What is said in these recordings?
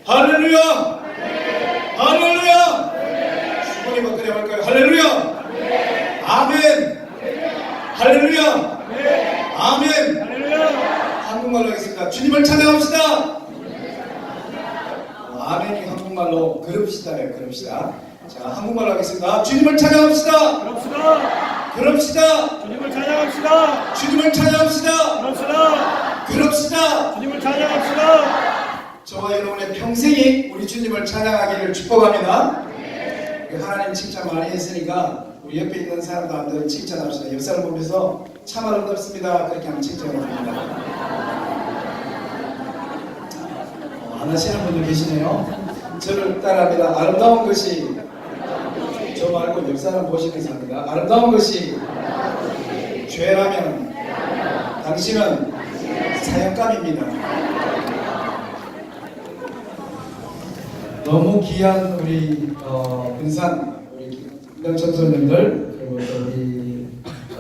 할렐루야! 할렐루야! 주머니 밖에 할까요? 할렐루야! 아멘! 할렐루야! 아멘! 한국말로 하겠습니다. 주님을 찬양합시다! 아멘이 한국말로 그럽시다예요. 그럽시다. 자, 한국말로 하겠습니다. 주님을 찬양합시다! 그럽시다. 그럽시다! 주님을 찬양합시다. 주님을 찬양합시다! 그럽시다. 그럽시다! 주님을 찬양합시다. 저와 여러분의 평생이 우리 주님을 찬양하기를 축복합니다. 하나님 칭찬 많이 했으니까 우리 옆에 있는 사람들한테 칭찬합시다. 옆 사람 보면서 참 아름답습니다. 그렇게 하면 칭찬합니다. 안 하시는 분들 계시네요. 저를 따라합니다. 아름다운 것이 저 말고 옆 사람 보시면서 합니다. 아름다운 것이 죄라면 당신은 사역감입니다. 너무 귀한 우리 군산 우리 전도님들 그리고 또 우리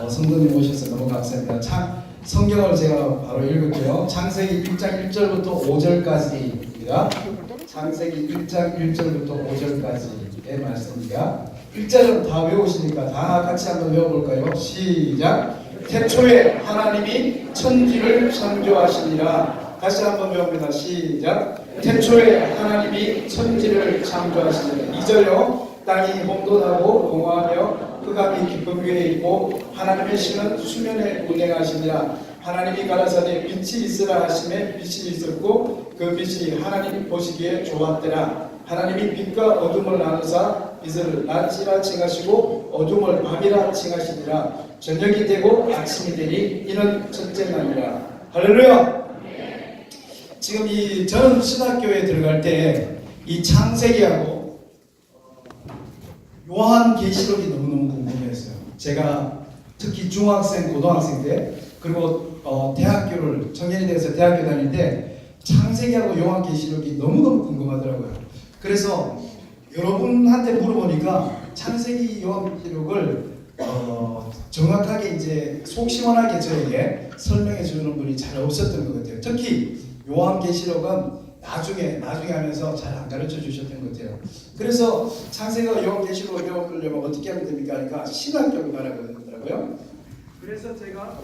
성도님 오셔서 너무 감사합니다. 참 성경을 제가 바로 읽을게요. 창세기 1장 1절부터 5절까지입니다. 창세기 1장 1절부터 5절까지의 말씀입니다. 1절은 다 외우시니까 다 같이 한번 외워볼까요? 시작! 태초에 하나님이 천지를 창조하시니라. 다시 한번 외웁니다. 시작! 태초에 하나님이 천지를 창조하시니라. 2절요. 땅이 혼돈하고 공허하며 흑암이 깊은 위에 있고 하나님의 신은 수면에 운행하시니라. 하나님이 가라사대 빛이 있으라 하심에 빛이 있었고 그 빛이 하나님이 보시기에 좋았더라. 하나님이 빛과 어둠을 나누사 빛을 낮이라 칭하시고 어둠을 밤이라 칭하시니라. 저녁이 되고 아침이 되니 이는 첫째 날이라. 할렐루야. 지금 저는 신학교에 들어갈 때 이 창세기하고 요한계시록이 너무너무 궁금했어요. 제가 특히 중학생, 고등학생 때 그리고 대학교를 청년이 돼서 대학교 다닐 때 창세기하고 요한계시록이 너무너무 궁금하더라고요. 그래서 여러분한테 물어보니까 창세기, 요한계시록을 정확하게 이제 속 시원하게 저에게 설명해 주는 분이 잘 없었던 것 같아요. 특히 요한계시록은 나중에 하면서 잘 안 가르쳐 주셨던 것 같아요. 그래서 창세기와 요한계시록을 배우려면 어떻게 하면 됩니까? 그러니까 신학교를 가라고 그러더라고요. 그래서 제가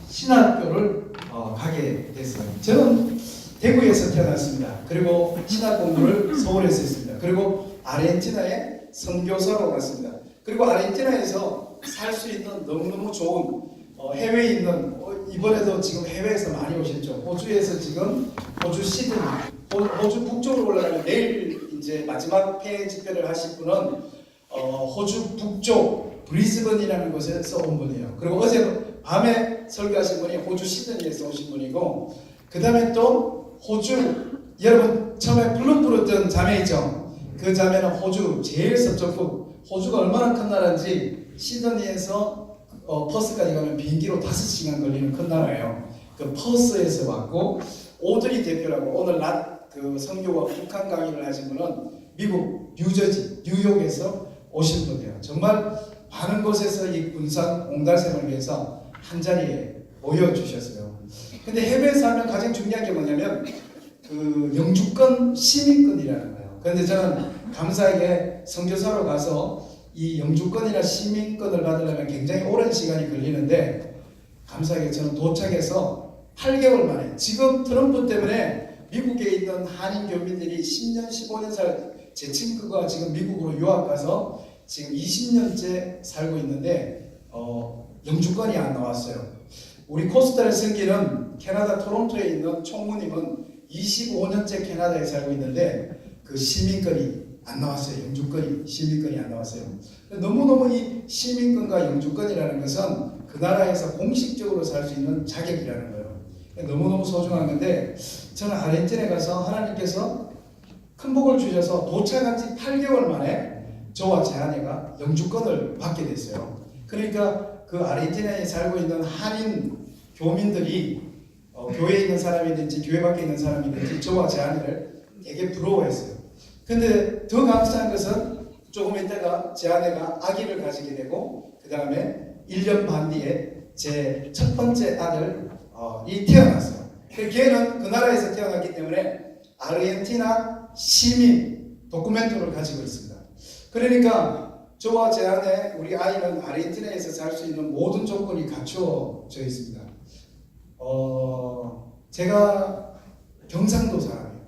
신학교를 가게 됐어요. 저는 대구에서 태어났습니다. 그리고 신학 공부를 서울에서 했습니다. 그리고 아르헨티나에 선교사로 갔습니다. 그리고 아르헨티나에서 살 수 있는 너무너무 좋은 해외에 있는 이번에도 지금 해외에서 많이 오셨죠. 호주에서 지금 호주 시드니, 호주 북쪽으로 올라가면 내일 이제 마지막 폐 집회를 하실 분은 호주 북쪽 브리즈번이라는 곳에서 온 분이에요. 그리고 어제 밤에 설교하신 분이 호주 시드니에서 오신 분이고, 그 다음에 또 호주, 여러분 처음에 블루 부르던 자매 있죠. 그 자매는 호주 제일 서쪽국, 호주가 얼마나 큰 나라인지 시드니에서 퍼스까지 가면 비행기로 5시간 걸리는 큰 나라예요. 그 퍼스에서 왔고, 오드리 대표라고 오늘 낮 그 선교와 북한 강의를 하신 분은 미국 뉴저지, 뉴욕에서 오신 분이에요. 정말 많은 곳에서 이 군산 옹달샘을 위해서 한 자리에 모여주셨어요. 근데 해외에서 하면 가장 중요한 게 뭐냐면 그 영주권, 시민권이라는 거예요. 그런데 저는 감사하게 선교사로 가서 이 영주권이나 시민권을 받으려면 굉장히 오랜 시간이 걸리는데, 감사하게 저는 도착해서 8개월 만에, 지금 트럼프 때문에 미국에 있는 한인 교민들이 10년, 15년 제 친구가 지금 미국으로 유학 가서 지금 20년째 살고 있는데 영주권이 안 나왔어요. 우리 코스탈 승기는 캐나다 토론토에 있는 총무님은 25년째 캐나다에 살고 있는데 그 시민권이 안 나왔어요. 영주권이, 시민권이 안 나왔어요. 너무너무 이 시민권과 영주권이라는 것은 그 나라에서 공식적으로 살 수 있는 자격이라는 거예요. 너무너무 소중한 건데, 저는 아르헨티나에 가서 하나님께서 큰 복을 주셔서 도착한 지 8개월 만에 저와 제 아내가 영주권을 받게 됐어요. 그러니까 그 아르헨티나에 살고 있는 한인 교민들이 교회에 있는 사람이든지 교회 밖에 있는 사람이든지 저와 제 아내를 되게 부러워했어요. 근데 더 감사한 것은 조금 있다가 제 아내가 아기를 가지게 되고, 그 다음에 1년 반 뒤에 제 첫 번째 아들이 태어났어요. 걔는 그 나라에서 태어났기 때문에 아르헨티나 시민 도쿠멘토를 가지고 있습니다. 그러니까 저와 제 아내 우리 아이는 아르헨티나에서 살 수 있는 모든 조건이 갖추어져 있습니다. 제가 경상도 사람이에요.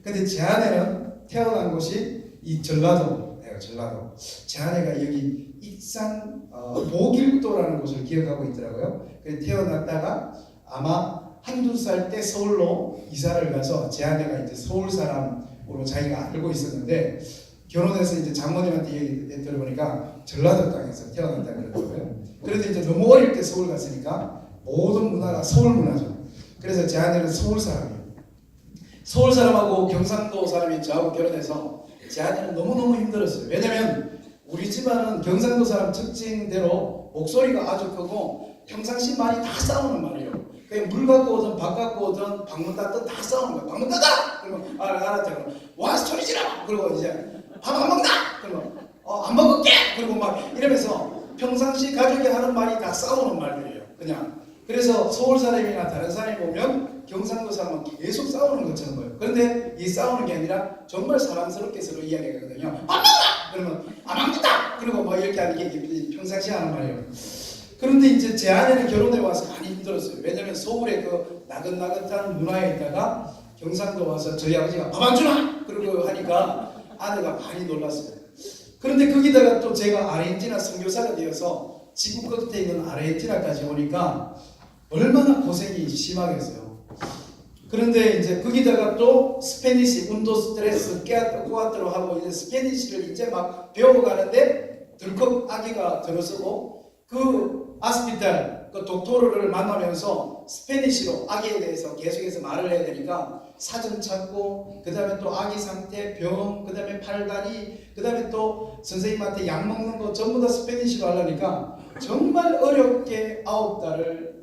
근데 제 아내는 태어난 곳이 이 전라도예요. 전라도. 제 아내가 여기 익산 보길도라는 곳을 기억하고 있더라고요. 그래서 태어났다가 아마 한두 살 때 서울로 이사를 가서 제 아내가 이제 서울 사람으로 자기가 알고 있었는데 결혼해서 이제 장모님한테 얘기 들어보니까 전라도 땅에서 태어났다 그러더라고요. 그래도 이제 너무 어릴 때 서울 갔으니까 모든 문화가 서울 문화죠. 그래서 제 아내는 서울 사람이에요. 서울 사람하고 경상도 사람이 저하고 결혼해서 제 아내는 너무너무 힘들었어요. 왜냐면 우리 집안은 경상도 사람 특징대로 목소리가 아주 크고 평상시 말이 다 싸우는 말이에요. 그냥 물 갖고 오든 밥 갖고 오든 방문 닫든 다 싸우는 거예요. 방문 닫아! 그러면 알았다. 그러면 와 소리 지르! 그리고 이제 밥 안 먹나? 그러면 안 먹을게! 그리고 막 이러면서 평상시 가족이 하는 말이 다 싸우는 말들이에요. 그냥 그래서 서울 사람이나 다른 사람이 보면 경상도 사람은 계속 싸우는 것처럼 보여요. 그런데 이 싸우는 게 아니라 정말 사랑스럽게 서로 이야기하거든요. 밥 먹나? 그러면 안 먹는다! 그리고 뭐 이렇게 하는 게 평상시 하는 말이에요. 그런데 이제 제 아내는 결혼해 와서 많이 힘들었어요. 왜냐면 서울의 그 나긋나긋한 문화에 있다가 경상도 와서 저희 아버지가 밥 안 주나? 그러고 하니까 아내가 많이 놀랐어요. 그런데 거기다가 또 제가 아르헨티나 선교사가 되어서 지구 끝에 있는 아르헨티나까지 오니까 얼마나 고생이 심하겠어요. 그런데 이제 거기다가 또 스페니시, 운도 스트레스, 꾸아트로 하고 이제 스페니시를 이제 막 배워가는데 들컥 아기가 들어서고 그 아스피탈 그 독토르를 만나면서 스페니시로 아기에 대해서 계속해서 말을 해야 되니까 사전 찾고 그 다음에 또 아기 상태, 병, 그 다음에 팔다리, 그 다음에 또 선생님한테 약 먹는 거 전부 다 스페니시로 하려니까 정말 어렵게 9달을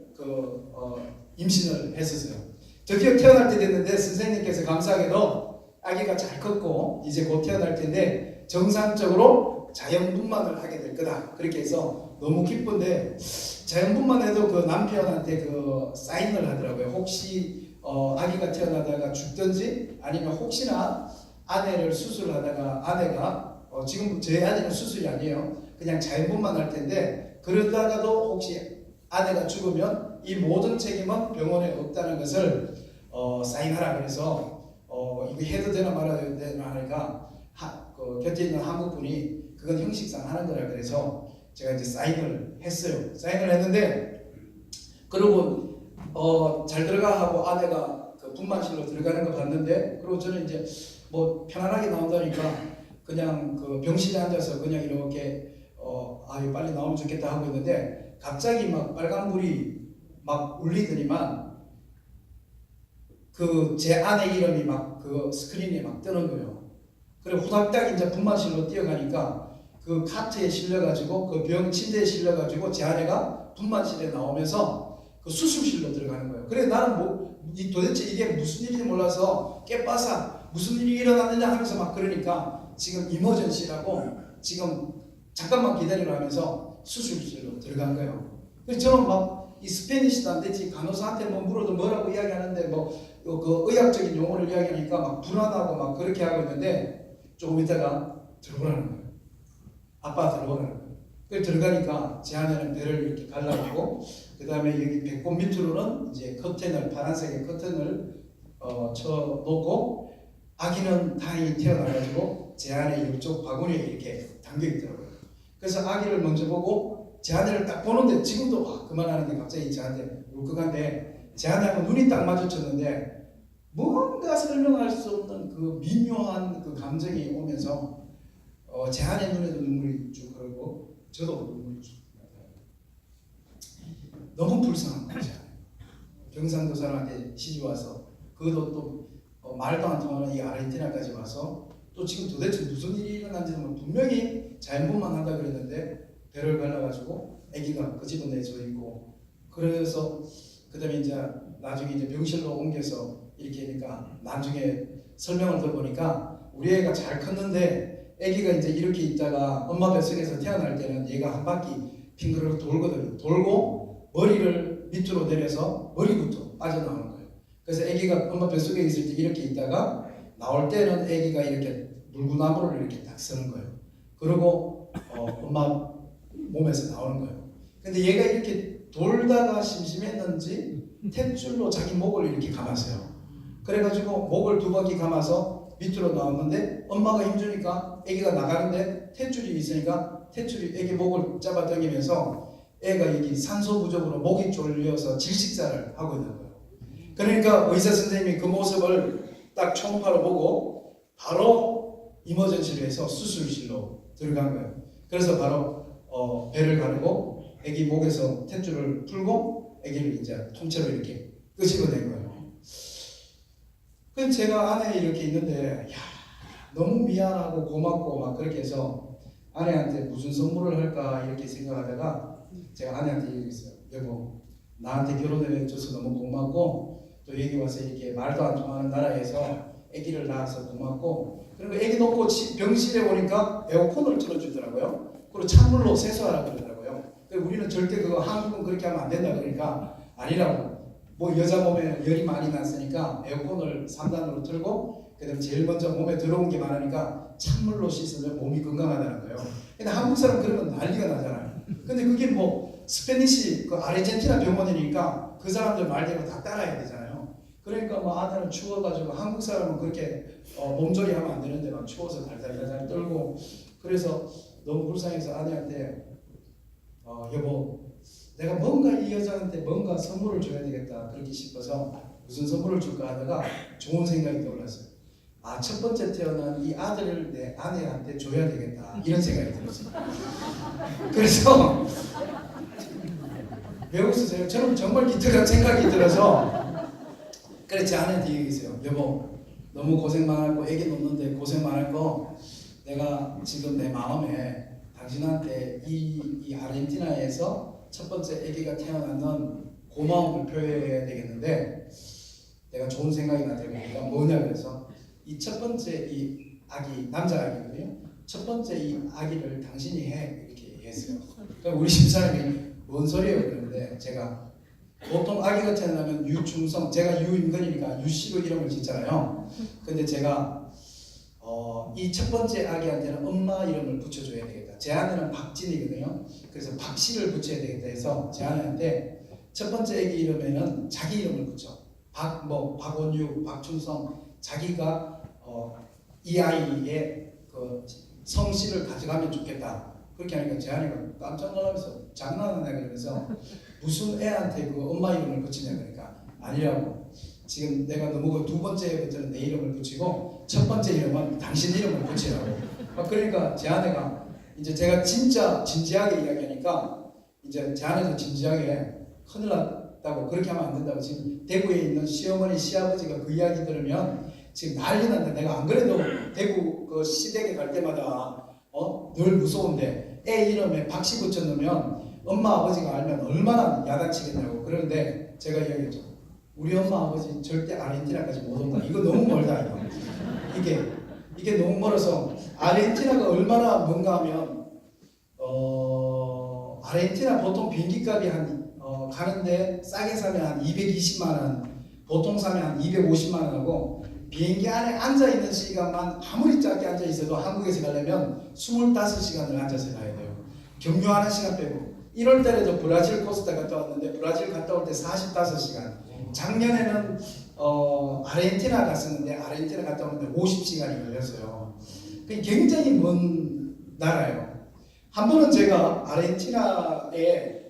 임신을 했었어요. 드디어 태어날 때 됐는데 선생님께서 감사하게도 아기가 잘 컸고 이제 곧 태어날 텐데 정상적으로 자연분만을 하게 될 거다. 그렇게 해서 너무 기쁜데 자연분만 해도 그 남편한테 그 사인을 하더라고요. 혹시 아기가 태어나다가 죽든지 아니면 혹시나 아내를 수술하다가 아내가 지금 제 아내는 수술이 아니에요. 그냥 자연분만 할 텐데 그러다가도 혹시 아내가 죽으면 이 모든 책임은 병원에 없다는 것을 사인하라 그래서 이거 해도 되나 말아야 되나 하니까 곁에 있는 한국분이 그건 형식상 하는 거라 그래서 제가 이제 사인을 했어요. 사인을 했는데 그러고 잘 들어가 하고 아내가 그 분만실로 들어가는 거 봤는데 그리고 저는 이제 뭐 편안하게 나온다니까 그냥 그 병실에 앉아서 그냥 이렇게 아유 빨리 나오면 좋겠다 하고 있는데 갑자기 막 빨간불이 막 울리더니만 그 제 아내 이름이 막 그 스크린에 막 뜨는 거예요. 그리고 후닥닥 이제 분만실로 뛰어가니까 그 카트에 실려가지고 그 병 침대에 실려가지고 제 아내가 분만실에 나오면서 그 수술실로 들어가는 거예요. 그래 나는 도대체 이게 무슨 일인지 몰라서 깨빠사 무슨 일이 일어났느냐 하면서 막 그러니까 지금 이머전시라고 지금 잠깐만 기다리라 하면서 수술실로 들어간 거예요. 그래서 저는 막 이 스페니시도 안 되지 간호사한테 뭐 물어도 뭐라고 이야기하는데 그 의학적인 용어를 이야기하니까 막 불안하고 막 그렇게 하고 있는데 조금 있다가 들어오라는 거예요. 아빠 들어오라는 거예요. 그래서 들어가니까 제 아내는 배를 이렇게 갈라놓고 그 다음에 여기 배꼽 밑으로는 이제 커튼을 파란색의 커튼을 쳐놓고 아기는 다행히 태어나가지고 제 아내 옆쪽 바구니에 이렇게 담겨 있더라고요. 그래서 아기를 먼저 보고 제 아내를 딱 보는데 지금도 그만하는데 갑자기 저한테 울컥한데 제 아내하고 눈이 딱 마주쳤는데 뭔가 설명할 수 없는 그 미묘한 그 감정이 오면서 제 아내 눈에도 눈물이 쭉 흐르고 저도 눈물이 쭉 나요. 너무 불쌍한 거죠. 경상도 사람한테 시집 와서 그것도 또 말도 안 통하는 이 아르헨티나까지 와서 또 지금 도대체 무슨 일이 일어난지는 분명히 자연분만 한다 그랬는데 배를 갈라가지고 아기가 그 집은 내져 있고 그래서 그 다음에 이제 나중에 이제 병실로 옮겨서 이렇게 하니까 나중에 설명을 들어보니까 우리 애가 잘 컸는데 아기가 이제 이렇게 있다가 엄마 뱃속에서 태어날 때는 얘가 한 바퀴 핑그르륵 돌거든요. 돌고 머리를 밑으로 내려서 머리부터 빠져나오는 거예요. 그래서 아기가 엄마 뱃속에 있을 때 이렇게 있다가 나올 때는 아기가 이렇게 물구나무를 이렇게 딱 서는 거예요. 그리고 엄마 몸에서 나오는 거예요. 근데 얘가 이렇게 돌다가 심심했는지 탯줄로 자기 목을 이렇게 감았어요. 그래가지고 목을 두 바퀴 감아서 밑으로 나왔는데 엄마가 힘주니까 아기가 나가는데 탯줄이 있으니까 탯줄이 아기 목을 잡아당기면서 애가 여기 산소 부족으로 목이 졸려서 질식사를 하고 있는 거예요. 그러니까 의사 선생님이 그 모습을 딱 초음파로 보고 바로 이머전시를 해서 수술실로 들어간 거예요. 그래서 바로 배를 가르고 아기 목에서 탯줄을 풀고 아기를 이제 통째로 이렇게 끄집어낸 거예요. 그래서 제가 아내 이렇게 있는데 야, 너무 미안하고 고맙고 막 그렇게 해서 아내한테 무슨 선물을 할까 이렇게 생각하다가 제가 아내한테 얘기했어요. 여보, 나한테 결혼해줘서 너무 고맙고 또 여기 와서 이렇게 말도 안 통하는 나라에서 아기를 낳아서 고맙고 그리고 아기 놓고 병실에 오니까 에어컨을 틀어주더라고요. 그리고 찬물로 세수하라고 그러더라고요. 우리는 절대 그거 한국은 그렇게 하면 안 된다 그러니까 아니라고. 뭐 여자 몸에 열이 많이 났으니까 에어컨을 3단으로 틀고 그다음에 제일 먼저 몸에 들어온 게 많으니까 찬물로 씻으면 몸이 건강하다는 거예요. 근데 한국 사람 그러면 난리가 나잖아요. 근데 그게 뭐 스페니시 그 아르헨티나 병원이니까 그 사람들 말대로 다 따라야 되잖아요. 그러니까 뭐 아내는 추워가지고 한국 사람은 그렇게 몸조리 하면 안 되는데 막 추워서 달달달달 떨고 그래서 너무 불쌍해서 아내한테 여보 내가 뭔가 이 여자한테 뭔가 선물을 줘야 되겠다 그렇게 싶어서 무슨 선물을 줄까 하다가 좋은 생각이 떠올랐어요. 아, 첫 번째 태어난 이 아들을 내 아내한테 줘야 되겠다 이런 생각이 들었어요. 그래서 왜 웃으세요? 저는 정말 기특한 생각이 들어서 그래서 제 아내한테 얘기했어요. 여보 너무 고생 많았고 애기 놓는데 고생 많았고 내가 지금 내 마음에 당신한테 이 아르헨티나에서 첫 번째 아기가 태어나는 고마움을 표현해야 되겠는데 내가 좋은 생각이 나니까 뭐냐 그래서 이 첫 번째 이 아기 남자 아기거든요. 첫 번째 이 아기를 당신이 해 이렇게 얘기했어요. 그러니까 우리 집사람이 뭔 소리예요 그러는데 제가 보통 아기가 태어나면 유충성 제가 유임근이니까 유씨로 이름을 짓잖아요. 근데 제가 이 첫 번째 아기한테는 엄마 이름을 붙여줘야 되겠다. 제 아내는 박진이거든요. 그래서 박씨를 붙여야 되겠다 해서 제 아내한테 첫 번째 아기 이름에는 자기 이름을 붙여. 박원유, 박충성 자기가 이 아이의 그 성씨를 가져가면 좋겠다. 그렇게 하니까 제 아내가 깜짝 놀라면서 장난하냐 그러면서 무슨 애한테 그 엄마 이름을 붙이냐 그러니까 아니라고. 지금 내가 너무 두 번째부터는 내 이름을 붙이고 첫 번째 이름은 당신 이름을 붙이라고. 그러니까 제 아내가 이제 제가 진짜 진지하게 이야기하니까 이제 제 아내도 진지하게 큰일 났다고 그렇게 하면 안 된다고 지금 대구에 있는 시어머니 시아버지가 그 이야기 들으면 지금 난리 난다. 내가 안 그래도 대구 그 시댁에 갈 때마다 늘 무서운데 애 이름에 박씨 붙여놓으면 엄마 아버지가 알면 얼마나 야단치겠냐고. 그런데 제가 이야기했죠. 우리 엄마 아버지 절대 아르헨티나까지 못 온다. 이거 너무 멀다 이거. 이게 너무 멀어서 아르헨티나가 얼마나 뭔가 하면 아르헨티나 보통 비행기값이 가는데 싸게 사면 한 220만 원, 보통 사면 한 250만 원 하고 비행기 안에 앉아 있는 시간만 아무리 짧게 앉아 있어도 한국에서 가려면 25시간을 앉아서 가야 돼요. 경유하는 시간 빼고. 1월 달에도 브라질 코스타 갔다 왔는데 브라질 갔다 올 때 45시간. 작년에는 아르헨티나 갔었는데 아르헨티나 갔다 오는데 50시간이 걸렸어요. 굉장히 먼 나라예요. 한 번은 제가 아르헨티나에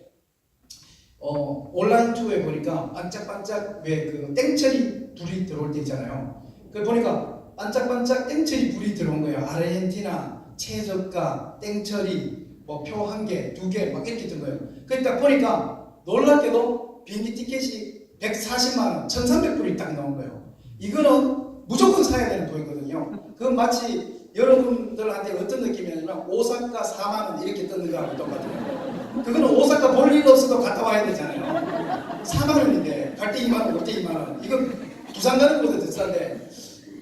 온라인 투어에 보니까 반짝반짝 왜 그 땡처리 불이 들어올 때 있잖아요. 그 보니까 반짝반짝 땡처리 불이 들어온 거예요. 아르헨티나 최저가 땡처리 뭐 표 1개, 2개 막 이렇게 뜬 거예요. 그때 딱 보니까 놀랍게도 비행기 티켓이 140만 원, 1,300불이 딱 나온 거예요. 이거는 무조건 사야 되는 돈이거든요. 그건 마치 여러분들한테 어떤 느낌이냐면 오사카 4만 원 이렇게 뜯는 거하고 똑같아요. 그거는 오사카 볼 일 없어도 갔다 와야 되잖아요. 4만 원인데 갈 때 2만 원, 올 때 2만 원. 이건 부산 가는 것보다 비싼데.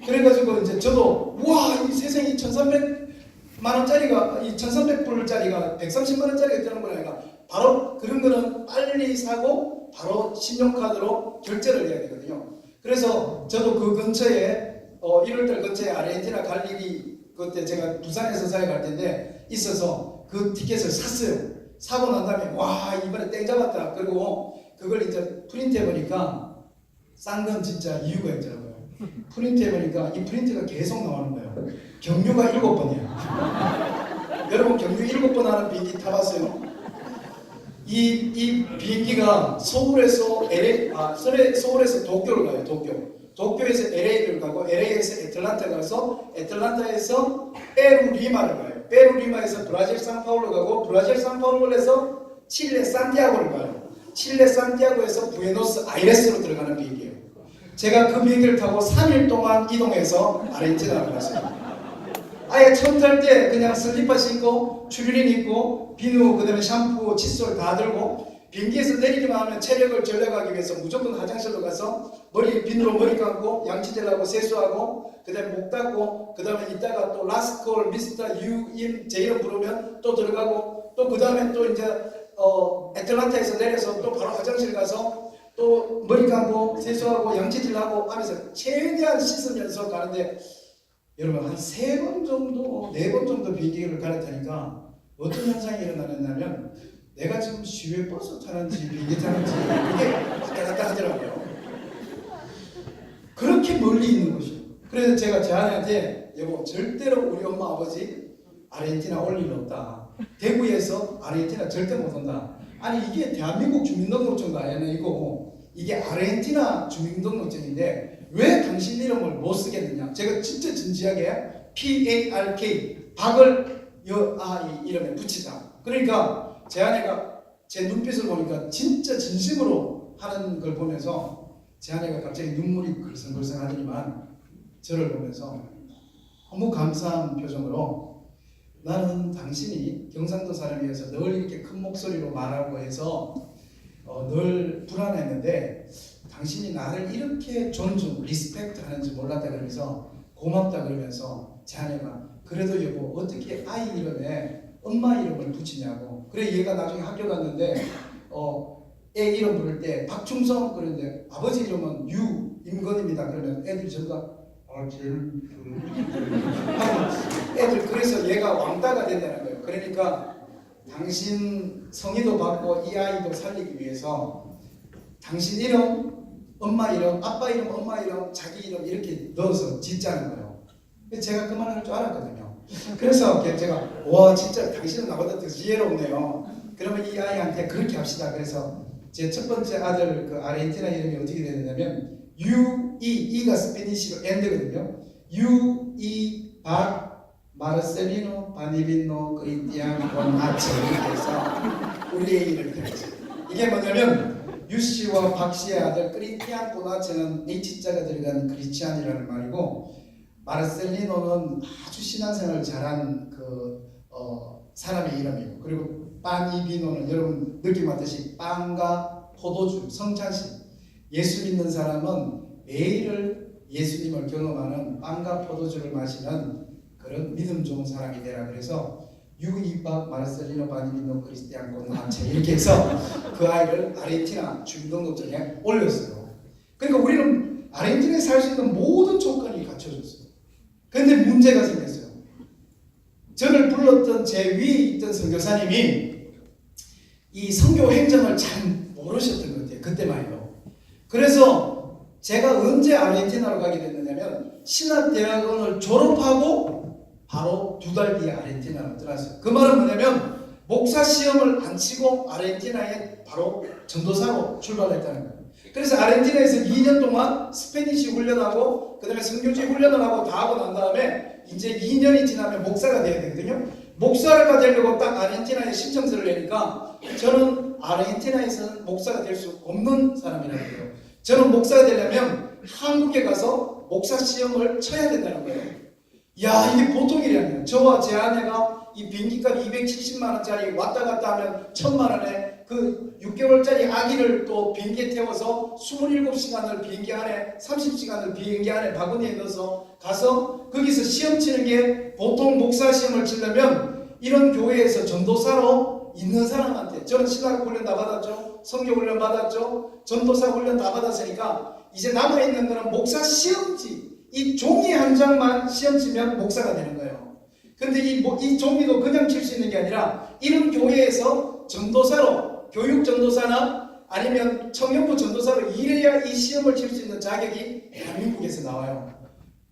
그래가지고 이제 저도 우와 이 세상에 1,300만 원짜리가 이 1,300불짜리가 130만 원짜리가 있다는 거니까 바로 그런 거는 빨리 사고 바로 신용카드로 결제를 해야 되거든요. 그래서 저도 그 근처에 1월달 근처에 아르헨티나 갈 일이 그때 제가 부산에서 사역할 텐데 있어서 그 티켓을 샀어요. 사고 난 다음에 와 이번에 땡 잡았다. 그리고 그걸 이제 프린트해보니까 싼 건 진짜 이유가 있더라고요. 프린트해보니까 이 프린트가 계속 나오는 거예요. 경유가 7번이야. 여러분 경유 7번 하는 비행기 타봤어요? 이 비행기가 서울에서 서울에서 도쿄를 가요. 도쿄에서 LA를 가고 LA에서 애틀란타 가서 애틀란타에서 페루 리마를 가요. 페루 리마에서 브라질 상파울로 가고 브라질 상파울로에서 칠레 산티아고를 가요. 칠레 산티아고에서 부에노스 아이레스로 들어가는 비행기예요. 제가 그 비행기를 타고 3일 동안 이동해서 아르헨티나를 갔어요. 아예 처음 탈 때 그냥 슬리퍼 신고 추리닝 입고 비누 그다음에 샴푸 칫솔 다 들고 비행기에서 내리기만 하면 체력을 절약하기 위해서 무조건 화장실로 가서 비누로 머리 감고 양치질하고 세수하고 그다음에 목 닦고 그다음에 이따가 또 라스콜 미스터 유임 제 이름 부르면 또 들어가고 또 그다음에 또 이제 애틀란타에서 내려서 또 바로 화장실 가서 또 머리 감고 세수하고 양치질하고 하면서 최대한 씻으면서 가는데 여러분 한 3번 정도 4번 정도 비행기를 갈아타니까 어떤 현상이 일어나냐면 내가 지금 시외 버스 타는지 비행기 타는지 그게 왔다 갔다 하더라고요. 그렇게 멀리 있는 것이요. 그래서 제가 제 아내한테 여보 절대로 우리 엄마 아버지 아르헨티나 올 일 없다. 대구에서 아르헨티나 절대 못 온다. 아니 이게 대한민국 주민등록증도 아니고 이게 아르헨티나 주민등록증인데 왜 당신 이름을 못 쓰겠느냐. 제가 진짜 진지하게 PARK 박을 이 이름에 붙이자. 그러니까 제 아내가 제 눈빛을 보니까 진짜 진심으로 하는 걸 보면서 제 아내가 갑자기 눈물이 글썽글썽 하더니만 저를 보면서 너무 감사한 표정으로 나는 당신이 경상도 사람이어서 늘 이렇게 큰 목소리로 말하고 해서 늘 불안했는데 당신이 나를 이렇게 존중, 리스펙트 하는지 몰랐다 그러면서 고맙다 그러면서 제 아내가 그래도 여보 어떻게 아이 이름에 엄마 이름을 붙이냐고. 그래 얘가 나중에 학교 갔는데 애 이름 부를 때 박충성 그러는데 아버지 이름은 유임건입니다. 그러면 애들이 전부 다 애들 그래서 얘가 왕따가 된다는 거예요. 그러니까 당신 성의도 받고 이 아이도 살리기 위해서 당신 이름, 엄마 이름, 아빠 이름, 엄마 이름, 자기 이름 이렇게 넣어서 짓자는 거예요. 제가 그 말을 할 줄 알았거든요. 그래서 제가 와 진짜 당신은 나보다 더 지혜롭네요. 그러면 이 아이한테 그렇게 합시다. 그래서 제 첫 번째 아들 그 아르헨티나 이름이 어떻게 되느냐면 E가 스페니쉬로 엔드거든요. 박 마르셀리노 바니빈노 그리티안 본아체 이렇게 해서 우리 애기를 그렸죠. 이게 뭐냐면 유씨와 박씨의 아들 크리스티안 보나체는 H자가 들어간 크리스티안이라는 말이고 마르셀리노는 아주 신앙생활을 잘한 사람의 이름이고 그리고 바니비노는 여러분 느낌 왔듯이 빵과 포도주 성찬식 예수 믿는 사람은 매일을 예수님을 경험하는 빵과 포도주를 마시는 그런 믿음 좋은 사람이 되라. 그래서 유이박 마르셀리노 바니비노 크리스티안 곤하체 이렇게 해서 그 아이를 아르헨티나 주민등록증에 올렸어요. 그러니까 우리는 아르헨티나에 살 수 있는 모든 조건이 갖춰졌어요. 그런데 문제가 생겼어요. 저를 불렀던 제 위에 있던 선교사님이 이 선교 행정을 잘 모르셨던 것 같아요. 그때만요. 그래서 제가 언제 아르헨티나로 가게 됐느냐면 신학대학원을 졸업하고 바로 2달 뒤에 아르헨티나로 들어왔어요. 그 말은 뭐냐면 목사 시험을 안 치고 아르헨티나에 바로 전도사로 출발했다는 거예요. 그래서 아르헨티나에서 2년 동안 스페니쉬 훈련하고 그 다음에 선교지 훈련을 하고 다 하고 난 다음에 이제 2년이 지나면 목사가 돼야 되거든요. 목사가 되려고 딱 아르헨티나에 신청서를 내니까 저는 아르헨티나에서는 목사가 될 수 없는 사람이라는 거예요. 저는 목사가 되려면 한국에 가서 목사 시험을 쳐야 된다는 거예요. 야 이게 보통 일이 아니에요. 저와 제 아내가 이 비행기값 270만 원짜리 왔다 갔다 하면 1000만 원에 그 6개월짜리 아기를 또 비행기에 태워서 27시간을 비행기 안에 30시간을 비행기 안에 바구니에 넣어서 가서 거기서 시험 치는 게 보통 목사 시험을 치려면 이런 교회에서 전도사로 있는 사람한테 저는 신학 훈련 다 받았죠. 성교 훈련 받았죠. 전도사 훈련 다 받았으니까 이제 남아있는 거는 목사 시험지 이 종이 한 장만 시험 치면 목사가 되는 거예요. 근데 이 종이도 그냥 칠 수 있는 게 아니라 이런 교회에서 전도사로, 교육 전도사나 아니면 청년부 전도사로 일해야 이 시험을 칠 수 있는 자격이 대한민국에서 나와요.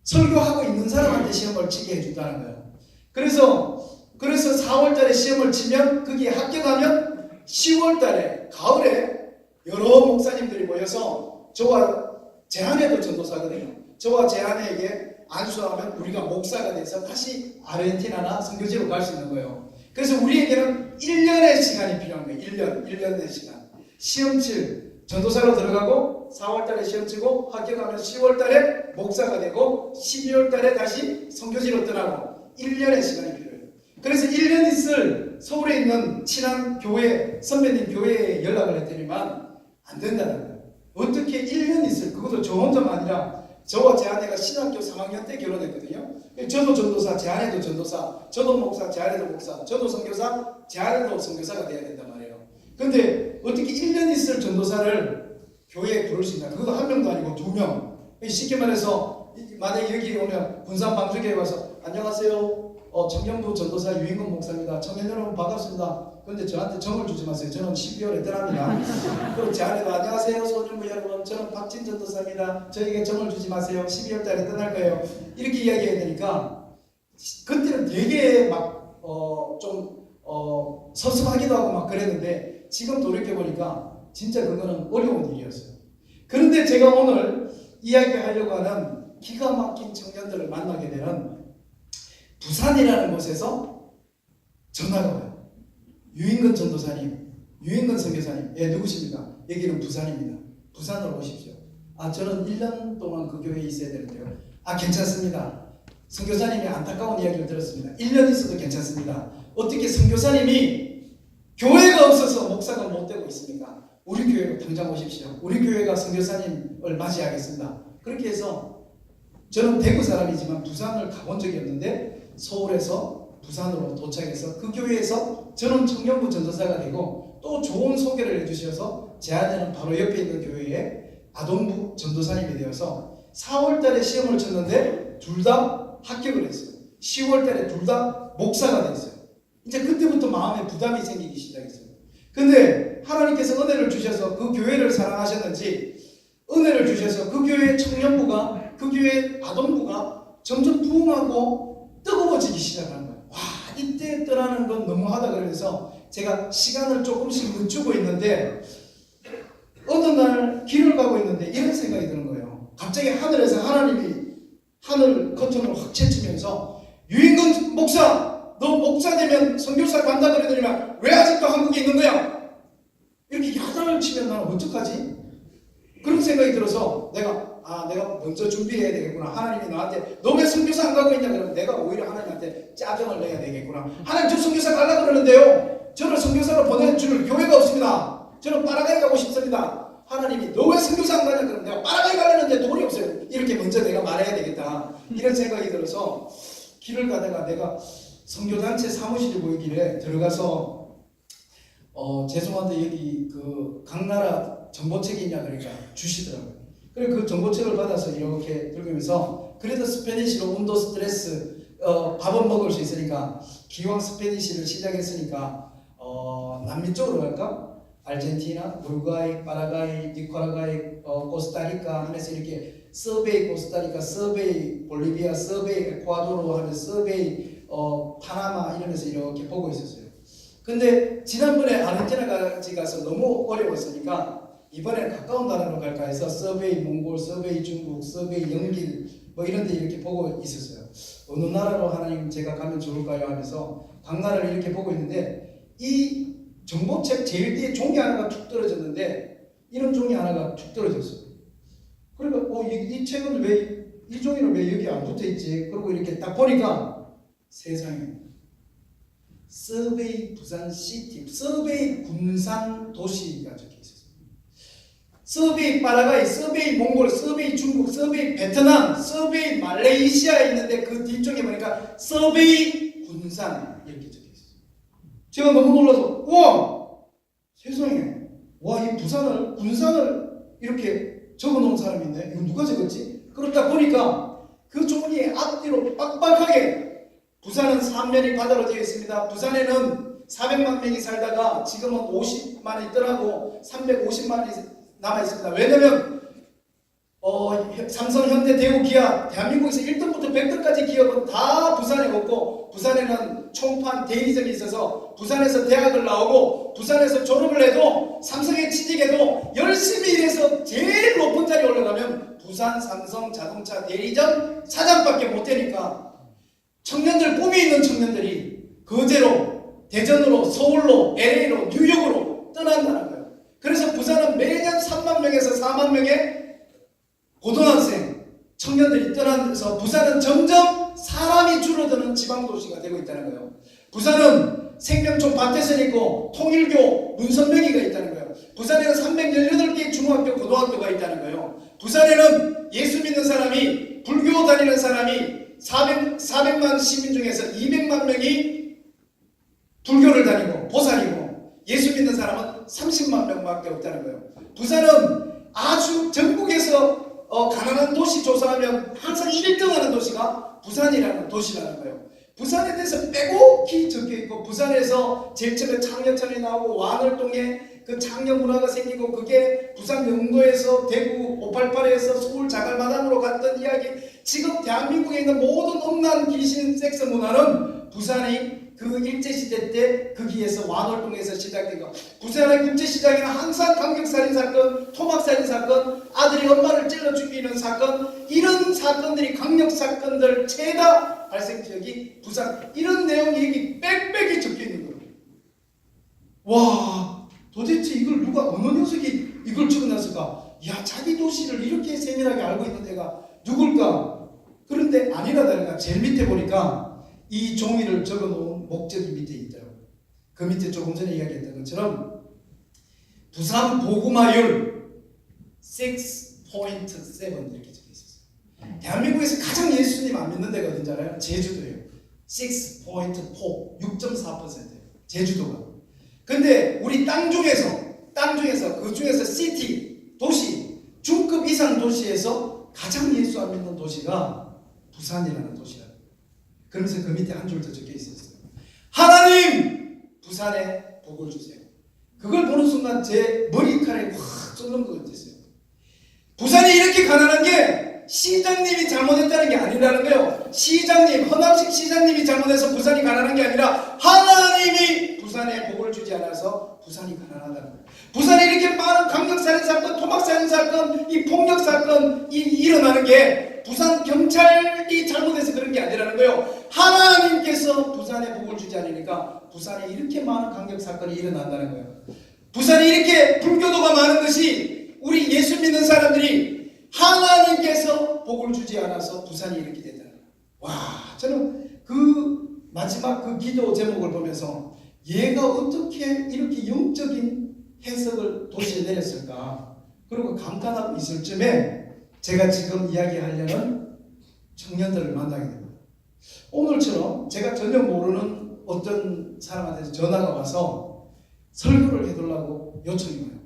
설교하고 있는 사람한테 시험을 치게 해준다는 거예요. 그래서 4월달에 시험을 치면 거기에 합격하면 10월달에 가을에 여러 목사님들이 모여서 저와 제 아내도 전도사거든요. 저와 제 아내에게 안수하면 우리가 목사가 돼서 다시 아르헨티나나 선교지로 갈 수 있는 거예요. 그래서 우리에게는 1년의 시간이 필요한 거예요. 1년의 시간. 시험 칠 전도사로 들어가고 4월달에 시험 치고 합격하면 10월달에 목사가 되고 12월달에 다시 선교지로 떠나고 1년의 시간이 필요해요. 그래서 1년 있을 서울에 있는 친한 교회 선배님 교회에 연락을 했더니만 안 된다는 거예요. 어떻게 1년 있을, 그것도 저 혼자가 아니라 저와 제 아내가 신학교 3학년 때 결혼했거든요. 저도 전도사, 제 아내도 전도사, 저도 목사, 제 아내도 목사, 저도 선교사, 제 아내도 선교사가 돼야 된단 말이에요. 근데 어떻게 1년 있을 전도사를 교회에 부를 수 있나? 그것도 한 명도 아니고 2명. 쉽게 말해서 만약에 여기 오면 군산 방주교에 와서 안녕하세요. 청년부 전도사 유인권 목사입니다. 청년 여러분 반갑습니다. 그런데 저한테 정을 주지 마세요. 저는 12월에 떠납니다. 그리고 제 아내도 안녕하세요. 소년부 여러분. 저는 박진 전도사입니다. 저에게 정을 주지 마세요. 12월 달에 떠날 거예요. 이렇게 이야기해야 되니까 그때는 되게 막 섭섭하기도 하고 막 그랬는데 지금 돌이켜보니까 진짜 그거는 어려운 일이었어요. 그런데 제가 오늘 이야기하려고 하는 기가 막힌 청년들을 만나게 되는 부산이라는 곳에서 전화가 와요. 유인근 전도사님, 유인근 선교사님, 누구십니까? 여기는 부산입니다. 부산으로 오십시오. 저는 1년 동안 그 교회에 있어야 되는데요. 괜찮습니다. 선교사님이 안타까운 이야기를 들었습니다. 1년 있어도 괜찮습니다. 어떻게 선교사님이 교회가 없어서 목사가 못 되고 있습니까? 우리 교회로 당장 오십시오. 우리 교회가 선교사님을 맞이하겠습니다. 그렇게 해서 저는 대구 사람이지만 부산을 가본 적이 없는데 서울에서 부산으로 도착해서 그 교회에서 저는 청년부 전도사가 되고 또 좋은 소개를 해주셔서 제 아내는 바로 옆에 있는 교회에 아동부 전도사님이 되어서 4월달에 시험을 쳤는데 둘 다 합격을 했어요. 10월달에 둘 다 목사가 됐어요. 이제 그때부터 마음에 부담이 생기기 시작했어요. 근데 하나님께서 은혜를 주셔서 그 교회를 사랑하셨는지 은혜를 주셔서 그 교회의 청년부가 그 교회의 아동부가 점점 부흥하고 뜨거워지기 시작한 거예요. 이때 떠나는 건 너무하다 그래서 제가 시간을 조금씩 늦추고 있는데 어느 날 길을 가고 있는데 이런 생각이 드는 거예요. 갑자기 하늘에서 하나님이 하늘 커튼을 확 채치면서 유인근 목사 너 목사 되면 선교사 간다 그러더니만 왜 아직도 한국에 있는 거야? 이렇게 야단을 치면 나는 어떡하지? 그런 생각이 들어서 내가 먼저 준비해야 되겠구나. 하나님이 나한테 너 왜 선교사 안 가고 있냐 그러면 내가 오히려 하나님한테 짜증을 내야 되겠구나. 하나님 저 선교사 가려고 그러는데요. 저를 선교사로 보내줄 교회가 없습니다. 저는 파라과이 가고 싶습니다. 하나님이 너 왜 선교사 안 가냐 그러면 내가 파라과이 가려는데 돈이 없어요. 이렇게 먼저 내가 말해야 되겠다. 이런 생각이 들어서 길을 가다가 내가 선교단체 사무실이 보이길래 들어가서 죄송한데 여기 그 강나라 정보책이 있냐 그러니까 주시더라고요. 그래서 그 정보책을 받아서 이렇게 들으면서 그래도 스페니쉬로 운도 스트레스 밥은 먹을 수 있으니까 기왕 스페니쉬를 시작했으니까 남미 쪽으로 갈까? 아르헨티나, 우루과이, 파라과이, 니카라과이, 코스타리카 하면서 이렇게 서베이 코스타리카, 서베이 볼리비아, 서베이 에콰도르 하면서 서베이 파나마 이러면서 이렇게 보고 있었어요. 근데 지난번에 아르헨티나까지 가서 너무 어려웠으니까 이번에 가까운 나라로 갈까 해서 서베이 몽골, 서베이 중국, 서베이 영길 뭐 이런 데 이렇게 보고 있었어요. 어느 나라로 하나님 제가 가면 좋을까요 하면서 각 나라를 이렇게 보고 있는데 이 정보책 제일 뒤에 종이 하나가 툭 떨어졌는데 이런 종이 하나가 툭 떨어졌어요. 그러니까 이 책은 왜 이 종이는 왜 여기 안 붙어 있지? 그리고 이렇게 딱 보니까 세상에 서베이 부산 시티, 서베이 군산 도시가 적혀 있었어요. 서베이 파라과이, 서베이 몽골, 서베이 중국, 서베이 베트남, 서베이 말레이시아에 있는데 그 뒤쪽에 보니까 서베이 군산 이렇게 적혀 있었어요. 제가 너무 놀라서 우와 세상에 이 부산을 군산을 이렇게 적어놓은 사람이 있네. 이거 누가 적었지? 그러다 보니까 그 종이 앞뒤로 빡빡하게 부산은 삼면이 바다로 되어 있습니다. 부산에는 400만 명이 살다가 지금은 50만이 떠나고 350만이 남아 있습니다. 왜냐면 삼성, 현대, 대우, 기아, 대한민국에서 1등부터 100등까지 기업은 다 부산에 없고, 부산에는 총판 대리점이 있어서 부산에서 대학을 나오고 부산에서 졸업을 해도 삼성에 취직해도 열심히 일해서 제일 높은 자리에 올라가면 부산 삼성 자동차 대리점 사장밖에 못 되니까 청년들, 꿈이 있는 청년들이 거제로, 대전으로, 서울로, LA로, 뉴욕으로 떠난다는 거예요. 그래서 부산은 매년 3만 명에서 4만 명의 고등학생, 청년들이 떠나면서 부산은 점점 사람이 줄어드는 지방도시가 되고 있다는 거예요. 부산은 생명총 밭대선이 있고 통일교 문선명이가 있다는 거예요. 부산에는 318개의 중학교, 고등학교가 있다는 거예요. 부산에는 예수 믿는 사람이, 불교 다니는 사람이 400만 시민 중에서 200만 명이 불교를 다니고 보살이고 예수 믿는 사람은 30만 명밖에 없다는 거예요. 부산은 아주 전국에서 가난한 도시 조사하면 항상 1등하는 도시가 부산이라는 도시라는 거예요. 부산에 대해서 빼곡히 적혀있고, 부산에서 제일 처음에 창녀천이 나오고 완월동에 그 창녀 문화가 생기고, 그게 부산 영도에서 대구 588에서 서울 자갈마당으로 갔던 이야기, 지금 대한민국에 있는 모든 음란 귀신 섹스 문화는 부산이 그 일제시대 때 거기에서 완월동에서 시작된 거. 부산의 국제시장에는 항상 강력살인사건, 토막살인사건, 아들이 엄마를 찔러 죽이는 사건, 이런 사건들이, 강력사건들 최다 발생 지역이 부산. 이런 내용이 여기 빽빽이 적혀있는 거예요. 와, 도대체 이걸 누가, 어느 녀석이 이걸 적어놨을까? 야, 자기 도시를 이렇게 세밀하게 알고 있는 데가 누굴까? 그런데 아니라 다를까 제일 밑에 보니까 이 종이를 적어놓은 목적이 밑에 있더라고요. 그 밑에 조금 전에 이야기했던 것처럼 부산 복음화율 6.7 이렇게 적혀 있었어요. 대한민국에서 가장 예수님 안 믿는 데가 어딘지 알아요? 제주도예요. 6.4, 6.4%예요. 제주도가. 근데 우리 땅 중에서 그 중에서 시티, 도시, 중급 이상 도시에서 가장 예수 안 믿는 도시가 부산이라는 도시라는 거예요. 그러면서 그 밑에 한 줄 더 적혀 있었어요. 하나님, 부산에 복을 주세요. 그걸 보는 순간 제 머리카락이 확 쏟는 것 같았어요. 부산이 이렇게 가난한 게 시장님이 잘못했다는 게 아니라는 거예요. 시장님, 허남식 시장님이 잘못해서 부산이 가난한 게 아니라 하나님이 부산에 복을 주지 않아서 부산이 가난하다는 거예요. 부산에 이렇게 많은 강력살인사건, 토막살인사건, 이 폭력사건이 일어나는 게 부산 경찰이 잘못해서 그런 게 아니라는 거예요. 하나님께서 부산에 복을 주지 않으니까 부산에 이렇게 많은 강력사건이 일어난다는 거예요. 부산에 이렇게 불교도가 많은 것이 우리 예수 믿는 사람들이 하나님께서 복을 주지 않아서 부산이 이렇게 됐다는 거예요. 와, 저는 그 마지막 그 기도 제목을 보면서 얘가 어떻게 이렇게 영적인 해석을 도시에 내렸을까? 그리고 감탄하고 있을 쯤에 제가 지금 이야기하려는 청년들을 만나게 됩니다. 오늘처럼 제가 전혀 모르는 어떤 사람한테 전화가 와서 설교를 해달라고 요청이 와요.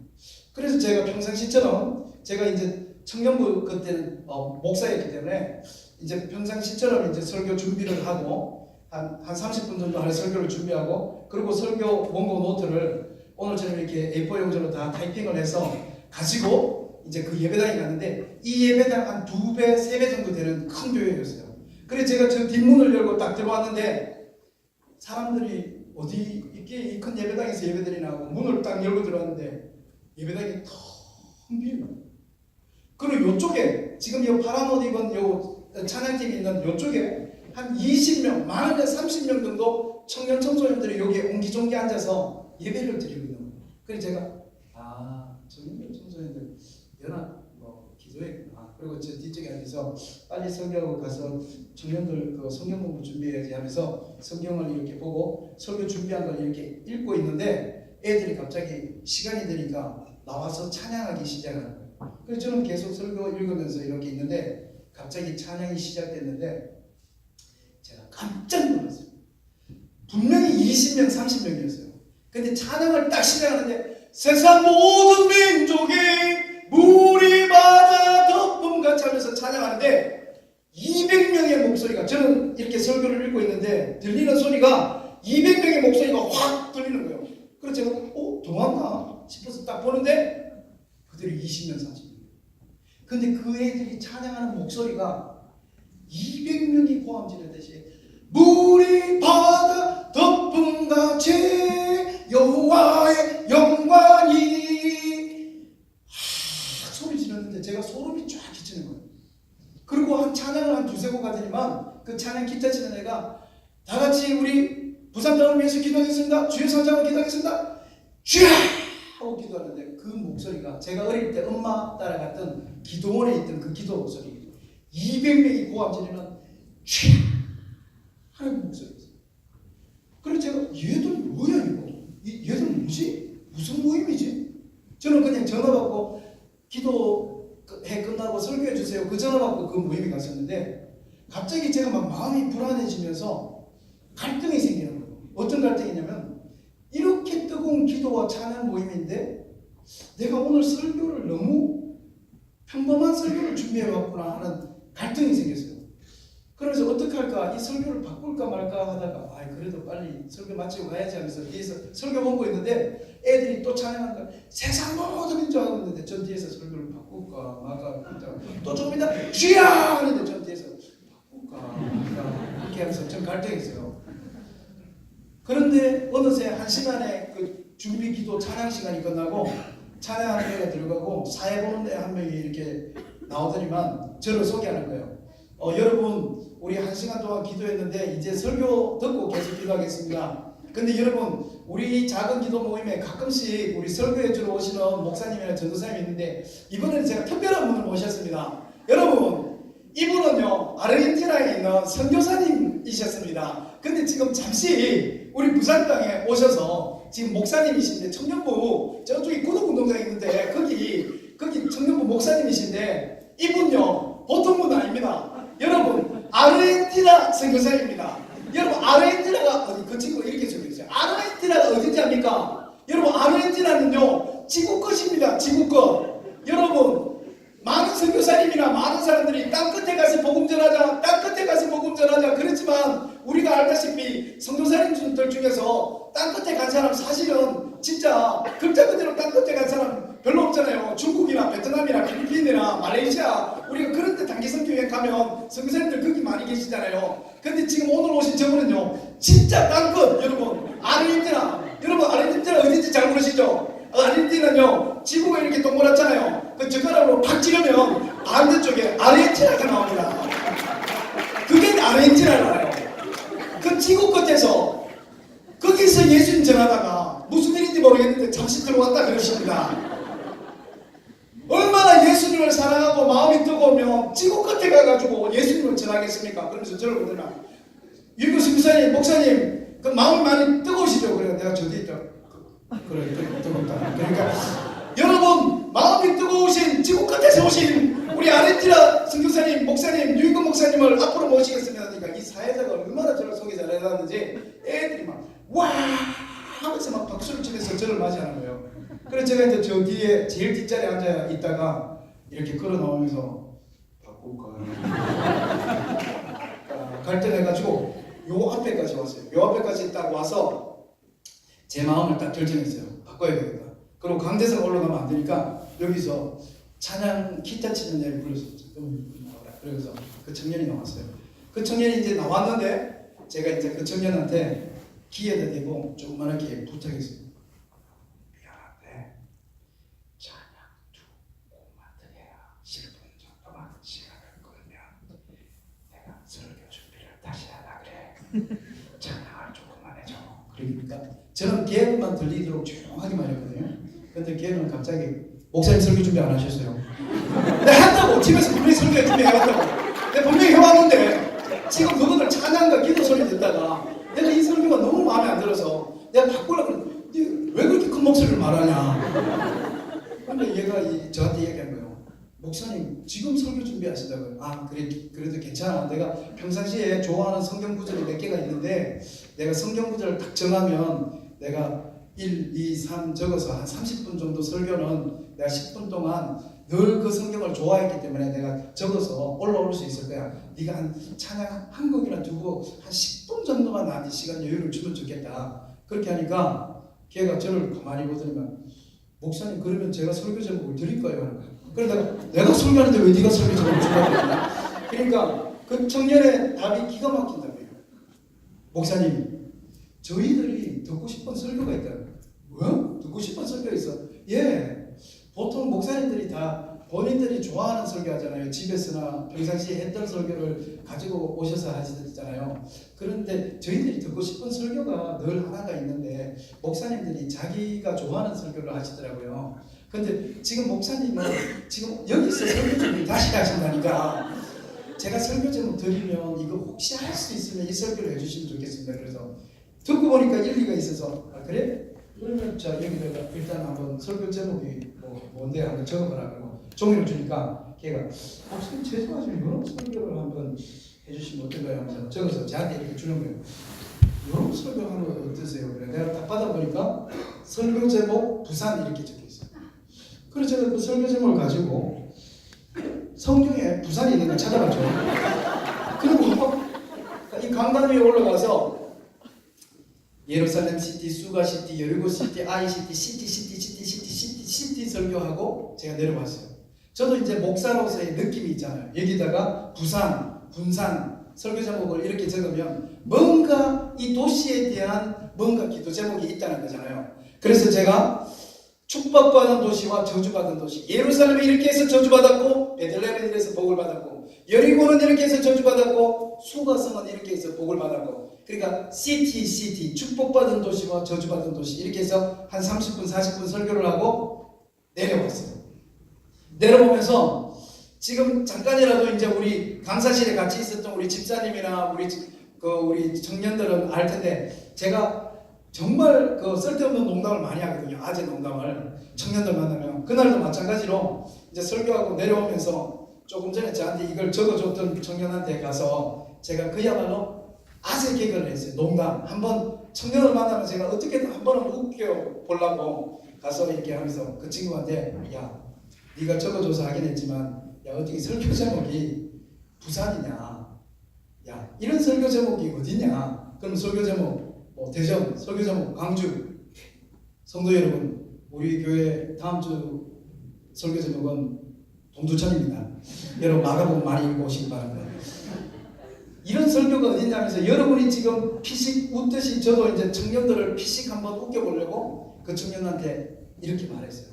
그래서 제가 평상시처럼, 제가 이제 청년부 그때는 목사였기 때문에 이제 평상시처럼 이제 설교 준비를 하고 한 30분 정도 할 설교를 준비하고, 그리고 설교 원고 노트를 오늘처럼 이렇게 A4 용지로 다 타이핑을 해서 가지고 이제 그 예배당에 갔는데, 이 예배당 한 2배, 3배 정도 되는 큰 교회였어요. 그래서 제가 저 뒷문을 열고 딱 들어왔는데 사람들이 어디 이렇게 이 큰 예배당에서 예배드리나 하고 문을 딱 열고 들어왔는데 예배당이 텅 비어요. 그리고 요쪽에 지금 이 파란 옷 입은 요 찬양팀이 있는 요쪽에 한 20명, 많으면 30명 정도 청년 청소년들이 여기에 옹기종기 앉아서 예배를 드리고 있는 거예요. 그래서 제가 청년 청소년들 연합 기도회구나. 그리고 저 뒤쪽에 앉아서 빨리 설교하고 가서 청년들 그 성경 공부 준비해야지 하면서 성경을 이렇게 보고 설교 준비한 걸 이렇게 읽고 있는데 애들이 갑자기 시간이 되니까 나와서 찬양하기 시작하는 거예요. 그래서 저는 계속 설교 읽으면서 이렇게 있는데 갑자기 찬양이 시작됐는데 제가 깜짝 놀랐어요. 분명히 20명, 30명이었어요. 근데 찬양을 딱 시작하는데 세상 모든 민족이 물이 바다 덮음같이 하면서 찬양하는데 200 200명의 목소리가, 저는 이렇게 설교를 읽고 있는데 들리는 소리가 200명의 목소리가 확 들리는 거예요. 그래서 제가 동안나 싶어서 딱 보는데 그들이 20명 30명. 근데 그 애들이 찬양하는 목소리가 200명이 고함 지르듯이 물이 바다 덮음같이 여호와의 영광이 소리 지르는데 제가 소름이 쫙 끼치는 거예요. 그리고 한 찬양을 한 두세 곡 하더니만 그 찬양 기타 치는 애가 다 같이 우리 부산당을 위해서 기도하겠습니다. 주의 선장을 기도하겠습니다. 주야! 하고 기도하는데 그 목소리가 제가 어릴 때 엄마 따라갔던 기도원에 있던 그 기도 목소리, 200명이 고함 지르는 주야! 하는 목소리였어요. 그래서 제가 얘들 뭐야 이거? 얘들 뭐지? 무슨 모임이지? 저는 그냥 전화 받고 기도회 끝나고 설교해 주세요. 그 전화 받고 그 모임에 갔었는데 갑자기 제가 막 마음이 불안해지면서 갈등이 생기는 거예요. 어떤 갈등이냐면 이렇게 뜨거운 기도와 찬양 모임인데 내가 오늘 설교를 너무 평범한 설교를 준비해 왔구나 하는 갈등이 생겼어요. 그래서 어떻게 할까? 이 설교를 바꿀까 말까 하다가 그래도 빨리 설교 마치고 가야지 하면서 뒤에서 설교 보고 있는데 애들이 또 찬양하니까 세상 모든 민족 하고 있는데 전 뒤에서 설교를 바꿀까 말까 또 조금 있다 주야! 하는데 전 뒤에서 바꿀까 말까 이렇게 하면서 좀 갈등했어요. 그런데 어느새 한 시간에 그 준비 기도 찬양 시간이 끝나고 찬양하는 애가 들어가고 사회 보는 애 한 명이 이렇게 나오더니만 저를 소개하는 거예요. 여러분 우리 한 시간 동안 기도했는데 이제 설교 듣고 계속 기도하겠습니다. 근데 여러분 우리 작은 기도 모임에 가끔씩 우리 설교해 주러 오시는 목사님이나 전도사님이 있는데 이번에는 제가 특별한 분을 모셨습니다. 여러분 이분은요 아르헨티나에 있는 선교사님이셨습니다. 근데 지금 잠시 우리 부산당에 오셔서 지금 목사님이신데 청년부 저쪽에 구독운동장 있는데 거기 청년부 목사님이신데 이분요 보통 분 아닙니다. 여러분 아르헨티나 선교사입니다. 여러분 아르헨티나가 그 친구가 이렇게 적혀있어요. 아르헨티나가 어딘지 압니까? 여러분 아르헨티나는요 지구 끝입니다. 지구 끝. 여러분 많은 선교사님이나 많은 사람들이 땅 끝에 가서 복음 전하자, 땅 끝에 가서 복음 전하자 그렇지만 우리가 알다시피 선교사님들 중에서 땅 끝에 간 사람 사실은 진짜 글자 그대로 땅 끝에 간 사람 별로 없잖아요. 중국이나 베트남이나 필리핀이나 말레이시아 우리가 그런 데 단기 선교 여행 가면 선교사님들 거기 많이 계시잖아요. 근데 지금 오늘 오신 저분은요 진짜 땅끝 여러분 아르헨티나. 여러분 아르헨티나 어딘지 잘 모르시죠? 아르헨티나는요 지구가 이렇게 동그랗잖아요. 그 젓가락으로 팍 찌르면 반대쪽에 아르헨티나가 나옵니다. 그게 아르헨티나를 알아요. 그 지구 끝에서 거기서 예수님 전하다가 무슨 일인지 모르겠는데 잠시 들어왔다 그러십니다. 얼마나 예수님을 사랑하고 마음이 뜨거우면 지구 끝에 가가지고 예수님을 전하겠습니까? 그러면서 저를 보더라. 유교수 목사님, 목사님 그 마음이 많이 뜨거우시죠? 그래 내가 저기 있다. 그래 뜨겁다. 그러니까 여러분 마음이 뜨거우신 지구 끝에서 오신 우리 아르헨티나 선교사님, 목사님, 유교 목사님을 앞으로 모시겠습니다. 그러니까 이 사회자가 얼마나 저를 소개 잘해놨는지 애들이 막 와 하면서 막 박수를 치면서 저를 맞이하는 거예요. 그래서 제가 이제 저 뒤에 제일 뒷자리에 앉아 있다가 이렇게 걸어 나오면서 바꿀까 갈등해가지고 요 앞에까지 왔어요. 요 앞에까지 딱 와서 제 마음을 딱 결정했어요. 바꿔야 되겠다. 그리고 강대상 올라가면 안 되니까 여기서 찬양 기타 치는 애를 불러서 나와라. 그래서 그 청년이 나왔어요. 그 청년이 이제 나왔는데 제가 이제 그 청년한테 기회를 내고 조그만하게 부탁했어요. 미안한데 찬양 두 곡만 드려야 10분 정도만 시간을 끌면 내가 설교 준비를 다시 하라 그래. 찬양을 조금만 해줘. 그러니까 저는 걔만 들리도록 조용하게만 했거든요. 근데 걔는 갑자기 목사님 설교 준비 안 하셨어요. 내가 한다고 집에서 분명히 설교 준비 해왔다고. 내가 분명히 해왔는데 지금 그분들 찬양과 기도 소리 듣다가 내가 이 설교가 너무 마음에 안 들어서 내가 바꾸려고 그랬는데 왜 그렇게 큰 목소리를 말하냐. 근데 얘가 저한테 얘기한 거예요. 목사님 지금 설교 준비하시다고요. 아 그래도 괜찮아. 내가 평상시에 좋아하는 성경 구절이 몇 개가 있는데 내가 성경 구절을 딱 정하면 내가 1, 2, 3 적어서 한 30분 정도 설교는 내가 10분 동안 늘 그 성경을 좋아했기 때문에 내가 적어서 올라올 수 있을 거야. 네가 한 찬양 한 곡이나 두고 한 10분 정도만 나한테 시간 여유를 주면 좋겠다. 그렇게 하니까 걔가 저를 가만히 보더니만 목사님 그러면 제가 설교 제목을 드릴까요? 하는 거야. 그래서 내가 설교하는데 왜 네가 설교 제목을 주라고 그러냐? 그러니까 그 청년의 답이 기가 막힌다고요. 목사님 저희들이 듣고 싶은 설교가 있다. 뭐? 듣고 싶은 설교가 있어? 예. 보통 목사님들이 다 본인들이 좋아하는 설교 하잖아요. 집에서나 평상시에 했던 설교를 가지고 오셔서 하시잖아요. 그런데 저희들이 듣고 싶은 설교가 늘 하나가 있는데 목사님들이 자기가 좋아하는 설교를 하시더라고요. 근데 지금 목사님은 지금 여기서 설교 준비 다시 하신다니까 제가 설교 제목 드리면 이거 혹시 할 수 있으면 이 설교를 해주시면 좋겠습니다. 그래서 듣고 보니까 일리가 있어서 아 그래? 그러면 자 여기다가 일단 한번 설교 제목이 뭔데 한번 적어보라 그러고 종이를 주니까 걔가 목사님 죄송하지만 이런 설교를 한번 해주시면 어떨까요? 하면서 적어서 저한테 이렇게 주는 거예요. 이런 설교하는 거 어떠세요? 그래 내가 딱 받아보니까 설교 제목 부산 이렇게 적혀 있어요. 그래서 제가 그 설교 제목을 가지고 성경에 부산이 있는 걸 찾아봤죠. 그리고 이 강단 위에 올라가서 예루살렘 시티, 수가 시티, 여리고 시티, 아이 시티, 시티 설교하고 제가 내려왔어요. 저도 이제 목사로서의 느낌이 있잖아요. 여기다가 부산, 군산 설교 제목을 이렇게 적으면 뭔가 이 도시에 대한 뭔가 기도 제목이 있다는 거잖아요. 그래서 제가 축복받은 도시와 저주받은 도시, 예루살렘이 이렇게 해서 저주받았고 베들레헴은 이래서 복을 받았고 여리고는 이렇게 해서 저주받았고 수가성은 이렇게 해서 복을 받았고 그러니까 시티 축복받은 도시와 저주받은 도시 이렇게 해서 한 30분 40분 설교를 하고 내려왔어요. 내려오면서 지금 잠깐이라도 이제 우리 강사실에 같이 있었던 우리 집사님이나 우리 청년들은 알 텐데 제가 정말 그 쓸데없는 농담을 많이 하거든요. 아재 농담을 청년들 만나면 그날도 마찬가지로 이제 설교하고 내려오면서 조금 전에 저한테 이걸 적어줬던 청년한테 가서 제가 그야말로 아재 개그를 했어요. 농담 한번 청년을 만나면 제가 어떻게든 한 번은 웃겨 보려고 가서 이렇게 하면서 그 친구한테 야 네가 적어줘서 하긴 했지만 야 어떻게 설교 제목이 부산이냐 야 이런 설교 제목이 어디냐 그럼 설교 제목 대전, 설교 제목 광주 성도 여러분 우리 교회 다음 주 설교 제목은 동두천입니다. 여러분 마가복음 많이 읽고 오시기 바랍니다. 이런 설교가 어딨냐면서 여러분이 지금 피식 웃듯이 저도 이제 청년들을 피식 한번 웃겨보려고 그 청년한테 이렇게 말했어요.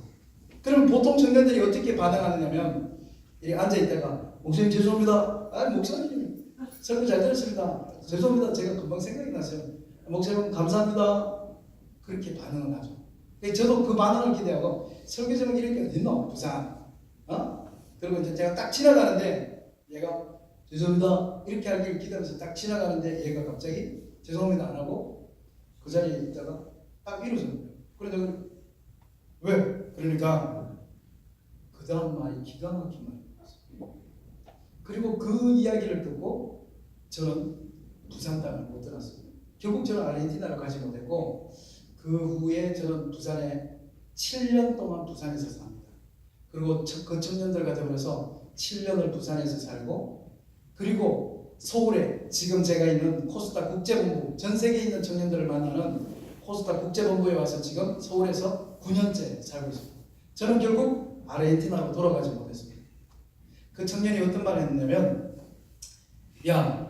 그럼 보통 청년들이 어떻게 반응하느냐면 이렇게 앉아있다가 목사님 죄송합니다. 아 목사님 설교 잘 들었습니다. 죄송합니다. 제가 금방 생각이 났어요. 목사님 감사합니다. 그렇게 반응을 하죠. 저도 그 반응을 기대하고 설교 제목 이렇게 어딨노? 부산. 그리고 이제 제가 딱 지나가는데 얘가 죄송합니다. 이렇게 하기를 기다려서 딱 지나가는데 얘가 갑자기 죄송합니다 안 하고 그 자리에 있다가 딱 일어서는 거예요. 그래서 왜? 그러니까 그 다음 말이 기가 막힌 말이었어요. 그리고 그 이야기를 듣고 저는 부산 땅을 못 떠났어요. 결국 저는 아르헨티나로 가지 못했고 그 후에 저는 부산에 7년 동안 부산에서 삽니다. 그리고 그 청년들과 더불어서 7년을 부산에서 살고 그리고 서울에 지금 제가 있는 코스타 국제본부 전 세계에 있는 청년들을 만나는 코스타 국제본부에 와서 지금 서울에서 9년째 살고 있습니다. 저는 결국 아르헨티나로 돌아가지 못했습니다. 그 청년이 어떤 말을 했냐면 야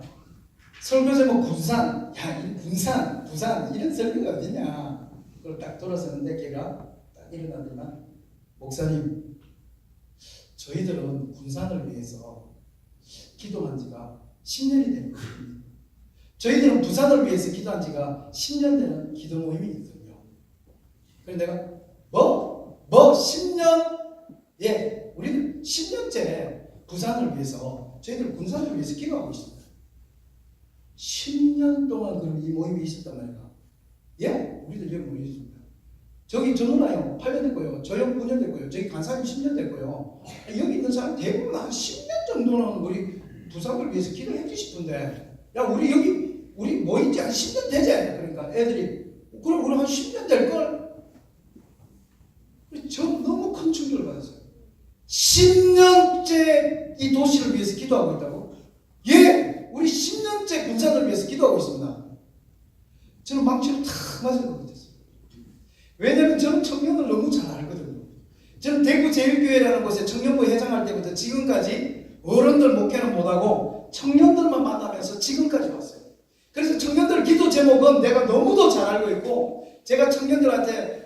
설교 제목 군산, 야, 이 군산, 부산 이런 설교가 어디냐? 그걸 딱 돌아서는데 걔가 딱 일어나더만 목사님, 저희들은 군산을 위해서 기도한 지가 10년이 된 거예요. 저희들은 부산을 위해서 기도한 지가 10년 되는 기도 모임이 있거든요. 그래서 내가 뭐 10년? 예, 우리는 10년째 부산을 위해서 저희들 군산을 위해서 기도하고 있습니다. 10년 동안 그럼 이 모임이 있었단 말이야. 예, 우리들 여기 모여 있습니다. 저기 저 누나요 8년 됐고요. 저 형 9년 됐고요. 저기 간사님 10년 됐고요. 여기 있는 사람 대부분 한 10년 정도는 우리 부산을 위해서 기도해 주고 싶은데 야 우리 여기 우리 모인 지 한 10년 되지? 그러니까 애들이 그럼 우리 한 10년 될걸? 저 너무 큰 충격을 받았어요. 10년째 이 도시를 위해서 기도하고 있다고? 예, 우리 10년째 군산을 위해서 기도하고 있습니다. 저는 망치로 탁 맞을 것 같았어요. 왜냐하면 저는 청년을 너무 잘 알거든요. 저는 대구 제일교회라는 곳에 청년부 회장할 때부터 지금까지 어른들 목회는 못하고 청년들만 만나면서 지금까지 왔어요. 그래서 청년들 기도 제목은 내가 너무도 잘 알고 있고, 제가 청년들한테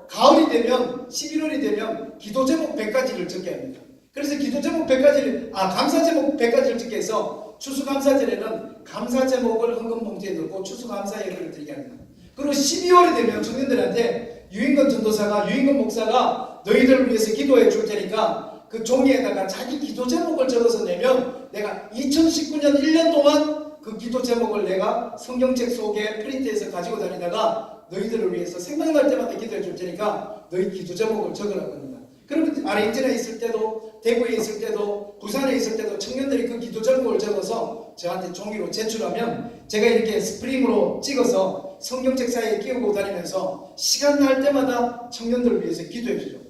가을이 되면 11월이 되면 기도 제목 100가지를 적게 합니다. 그래서 기도 제목 100가지를 감사 제목 100가지를 적게 해서 추수감사절에는 감사 제목을 헌금 봉투에 넣고 추수감사 예배를 드리게 합니다. 그리고 12월이 되면 청년들한테 유인건 전도사가, 유인건 목사가 너희들을 위해서 기도해 줄 테니까 그 종이에다가 자기 기도 제목을 적어서 내면 내가 2019년 1년 동안 그 기도 제목을 내가 성경책 속에 프린트해서 가지고 다니다가 너희들을 위해서 생각날 때마다 기도해 줄 테니까 너희 기도 제목을 적으라고 합니다. 그러면 아르헨티나에 있을 때도, 대구에 있을 때도, 부산에 있을 때도 청년들이 그 기도 제목을 적어서 저한테 종이로 제출하면 제가 이렇게 스프링으로 찍어서 성경책 사이에 끼우고 다니면서 시간 날 때마다 청년들을 위해서 기도해 주죠.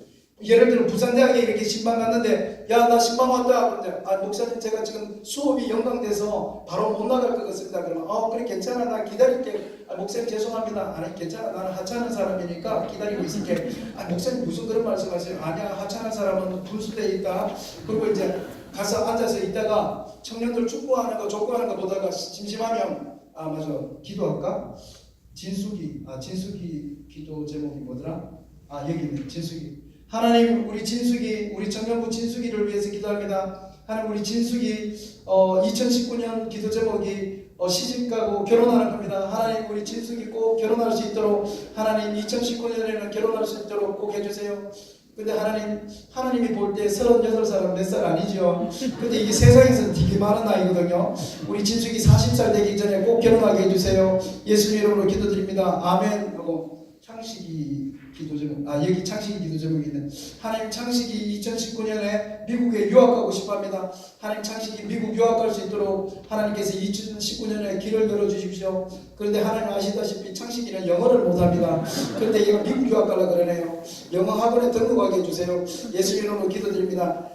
예를 들어 부산대학에 이렇게 신방 갔는데 야 나 신방 왔다. 그런데 목사님 제가 지금 수업이 연강돼서 바로 못 나갈 것 같습니다. 그러면 그래 괜찮아 나 기다릴게. 목사님 죄송합니다. 아니 괜찮아 나는 하찮은 사람이니까 기다리고 있을게. 목사님 무슨 그런 말씀하세요? 아니야 하찮은 사람은 분수대에 있다. 그리고 이제 가서 앉아서 있다가 청년들 축구하는 거 족구하는 거 보다가 심심하면 맞아 기도할까? 진숙이 기도 제목이 뭐더라? 여기 있네 진숙이. 하나님 우리 진숙이 우리 청년부 진숙이를 위해서 기도합니다. 하나님 우리 진숙이 2019년 기도 제목이 시집가고 결혼하는 겁니다. 하나님 우리 진숙이 꼭 결혼할 수 있도록 하나님 2019년에는 결혼할 수 있도록 꼭 해주세요. 근데 하나님이 볼 때 38살 몇 살 아니죠. 근데 이게 세상에서는 되게 많은 나이거든요. 우리 진숙이 40살 되기 전에 꼭 결혼하게 해주세요. 예수님 이름으로 기도드립니다. 아멘 하고 창식이 기도 제목 여기 창식이 기도 제목이 있네. 하나님 창식이 2019년에 미국에 유학 가고 싶어합니다. 하나님 창식이 미국 유학 갈 수 있도록 하나님께서 2019년에 길을 열어 주십시오. 그런데 하나님 아시다시피 창식이는 영어를 못합니다. 그런데 얘가 미국 유학 가려고 그러네요. 영어 학원에 등록하게 해주세요. 예수 이름으로 기도드립니다.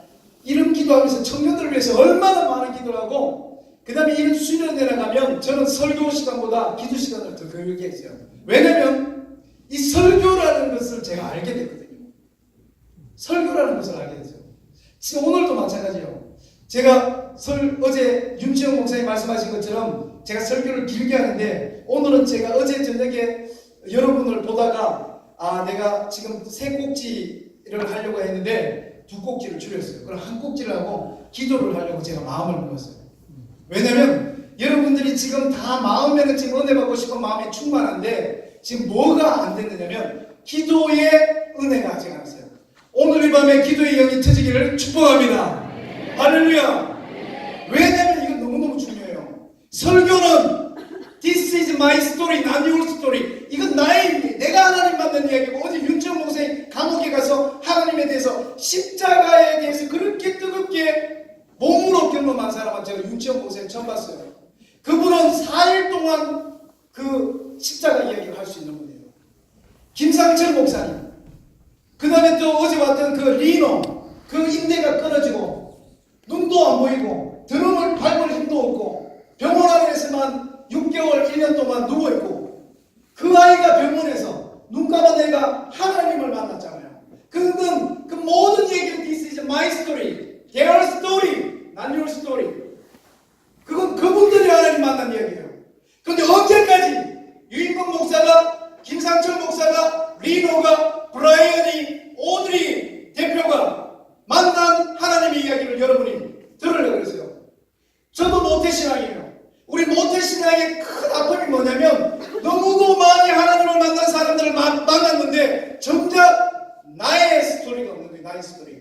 이런 기도하면서 청년들을 위해서 얼마나 많은 기도를 하고, 그 다음에 이런 수련회 나가면 저는 설교 시간보다 기도 시간을 더 길게 했어요. 왜냐면 이 설교라는 것을 제가 알게 됐거든요. 설교라는 것을 알게 됐어요. 지금 오늘도 마찬가지예요. 제가 어제 윤지영 목사님 말씀하신 것처럼 제가 설교를 길게 하는데, 오늘은 제가 어제 저녁에 여러분을 보다가 내가 지금 3꼭지를 하려고 했는데 2꼭지를 줄였어요. 그럼 1꼭지를 하고 기도를 하려고 제가 마음을 먹었어요. 왜냐면 여러분들이 지금 다 마음에는 지금 은혜 받고 싶은 마음이 충만한데 지금 뭐가 안 됐느냐면 기도의 은혜가 아직 안 왔어요. 오늘 이 밤에 기도의 영이 터지기를 축복합니다. 할렐루야. 왜냐면 이건 너무너무 중요해요. 설교는 This is my story, not your story. 이건 나의, 내가 하나님 만난 이야기고, 어제 윤지영 목사님 감옥에 가서 하나님에 대해서 십자가에 대해서 그렇게 뜨겁게 몸으로 경험한 사람은 제가 윤지영 목사님 처음 봤어요. 그분은 4일 동안 그 십자가 이야기를 할 수 있는 분이에요. 김상철 목사님, 그 다음에 또 어제 왔던 그 리노, 그 인대가 끊어지고 눈도 안 보이고 드럼을 밟을 힘도 없고 병원 안에서만 6개월 1년 동안 누워있고, 그 아이가 병원에서 눈 감은 애가 하나님을 만났잖아요. 그건 그 모든 얘기는 This is my story, their story, not your story. 그건 그분들이 하나님 만난 이야기예요. 그런데 언제까지 유인권 목사가, 김상철 목사가, 리노가, 브라이언이, 오드리 대표가 만난 하나님의 이야기를 여러분이 들으려고 그랬어요. 저도 모태신앙이에요. 우리 모태신앙의 큰 아픔이 뭐냐면 너무도 많이 하나님을 만난 사람들을 만났는데 정작 나의 스토리가 없는 거예요. 나의 스토리.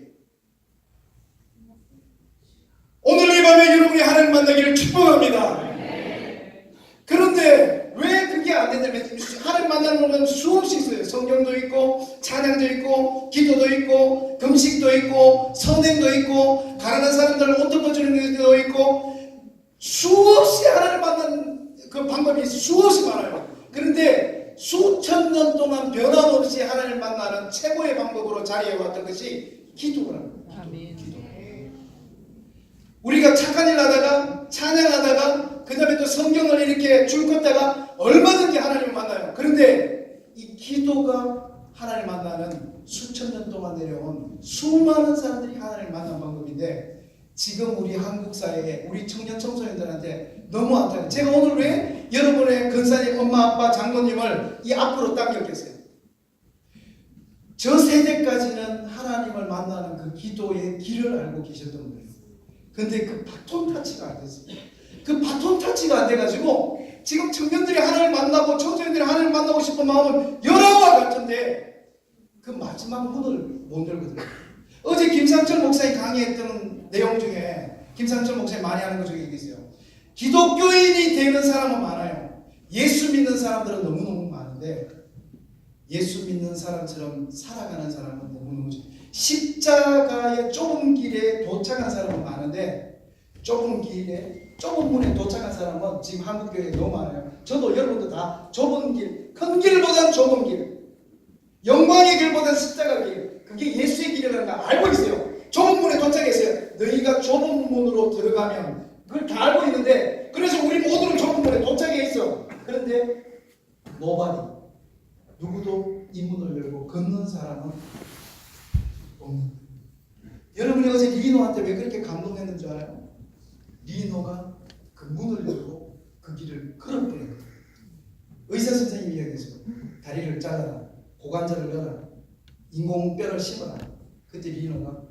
오늘 이 밤에 여러분이 하나님 만나기를 축복합니다. 그런데 왜 그게 안 되냐면 하나님 만나는 것은 수없이 있어요. 성경도 있고 찬양도 있고 기도도 있고 금식도 있고 선행도 있고 가난한 사람들을 옷 덮어주는 것도 있고 수없이 하나님 만나는 그 방법이 수없이 많아요. 그런데 수천 년 동안 변함없이 하나님을 만나는 최고의 방법으로 자리해왔던 것이 기도라고. 아멘. 기도. 우리가 착한 일 하다가 찬양하다가 그 다음에 또 성경을 이렇게 줄 걷다가 얼마든지 하나님을 만나요. 그런데 이 기도가 하나님을 만나는 수천 년 동안 내려온 수많은 사람들이 하나님을 만난 방법인데 지금 우리 한국 사회에 우리 청년 청소년들한테 너무 안타까워요. 제가 오늘 왜 여러분의 근사님 엄마 아빠 장로님을 이 앞으로 당겼겠어요? 저 세대까지는 하나님을 만나는 그 기도의 길을 알고 계셨던 거예요. 근데 그 바톤 타치가 안 됐어요. 그 바톤 타치가 안 돼가지고 지금 청년들이 하나님을 만나고 청소년들이 하나님을 만나고 싶은 마음은 열화와 같은데 그 마지막 문을 못 열거든요. 어제 김상철 목사님 강의했던 내용 중에 김상철 목사님 많이 하는 것 중에 이게 있어요. 기독교인이 되는 사람은 많아요. 예수 믿는 사람들은 너무너무 많은데 예수 믿는 사람처럼 살아가는 사람은 너무너무 십자가의 좁은 길에 도착한 사람은 많은데 좁은 길에 좁은 문에 도착한 사람은 지금 한국 교회에 너무 많아요. 저도 여러분도 다 좁은 길, 큰 길보다는 좁은 길, 영광의 길보다는 십자가 길, 그게 예수의 길이라는 걸 알고 있어요. 좁은 문에 도착했어요. 너희가 좁은 문으로 들어가면 그걸 다 알고 있는데 그래서 우리 모두는 좁은 문에 도착해 있어. 그런데 nobody, 누구도 이 문을 열고 걷는 사람은 없는. 여러분이 어제 리노한테 왜 그렇게 감동했는 줄 알아요? 리노가 그 문을 열고 그 길을 걸어버렸거든요. 의사 선생님이 이야기했어요. 다리를 잘라라, 고관절을 넣어라, 인공뼈를 심어라. 그때 리노가